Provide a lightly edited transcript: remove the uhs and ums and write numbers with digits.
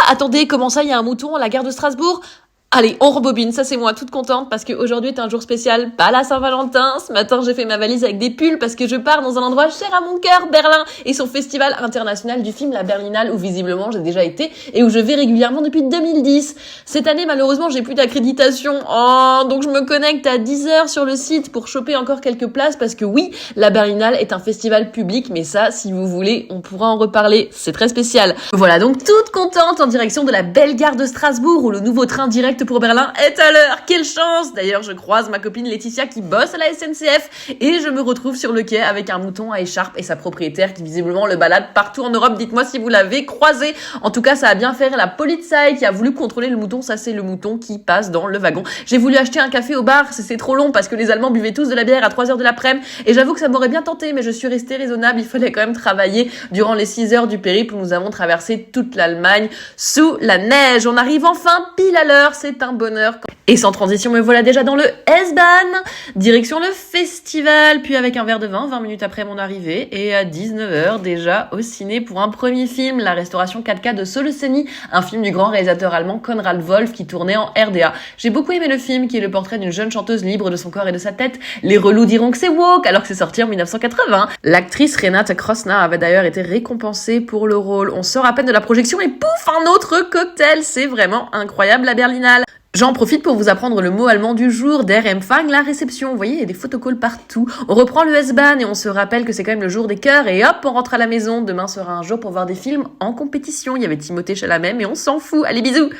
attendez, comment ça, il y a un mouton à la gare de Strasbourg? Allez, on rembobine, ça c'est moi, toute contente, parce qu'aujourd'hui est un jour spécial, pas la Saint-Valentin. Ce matin, j'ai fait ma valise avec des pulls, parce que je pars dans un endroit cher à mon cœur, Berlin, et son festival international du film, la Berlinale, où visiblement j'ai déjà été, et où je vais régulièrement depuis 2010. Cette année, malheureusement, j'ai plus d'accréditation. Oh, donc je me connecte à 10h sur le site pour choper encore quelques places, parce que oui, la Berlinale est un festival public, mais ça, si vous voulez, on pourra en reparler, c'est très spécial. Voilà, donc toute contente en direction de la belle gare de Strasbourg, où le nouveau train direct pour Berlin est à l'heure. Quelle chance! D'ailleurs, je croise ma copine Laetitia qui bosse à la SNCF et je me retrouve sur le quai avec un mouton à écharpe et sa propriétaire qui visiblement le balade partout en Europe. Dites-moi si vous l'avez croisé. En tout cas, ça a bien fait la Polizei qui a voulu contrôler le mouton. Ça, c'est le mouton qui passe dans le wagon. J'ai voulu acheter un café au bar. C'est trop long parce que les Allemands buvaient tous de la bière à 3h de l'après-midi et j'avoue que ça m'aurait bien tenté, mais je suis restée raisonnable. Il fallait quand même travailler durant les 6 heures du périple où nous avons traversé toute l'Allemagne sous la neige. On arrive enfin pile à l'heure. C'est un bonheur. Et sans transition, me voilà déjà dans le S-Bahn, direction le festival, puis avec un verre de vin, 20 minutes après mon arrivée, et à 19h déjà au ciné pour un premier film, la restauration 4K de Soloceni, un film du grand réalisateur allemand Konrad Wolf qui tournait en RDA. J'ai beaucoup aimé le film, qui est le portrait d'une jeune chanteuse libre de son corps et de sa tête. Les relous diront que c'est woke, alors que c'est sorti en 1980. L'actrice Renate Krosna avait d'ailleurs été récompensée pour le rôle. On sort à peine de la projection et pouf, un autre cocktail. C'est vraiment incroyable la Berlinale. J'en profite pour vous apprendre le mot allemand du jour, der Empfang, la réception. Vous voyez, il y a des photocalls partout. On reprend le S-Bahn et on se rappelle que c'est quand même le jour des cœurs et hop, on rentre à la maison. Demain sera un jour pour voir des films en compétition. Il y avait Timothée Chalamet, mais on s'en fout. Allez, bisous!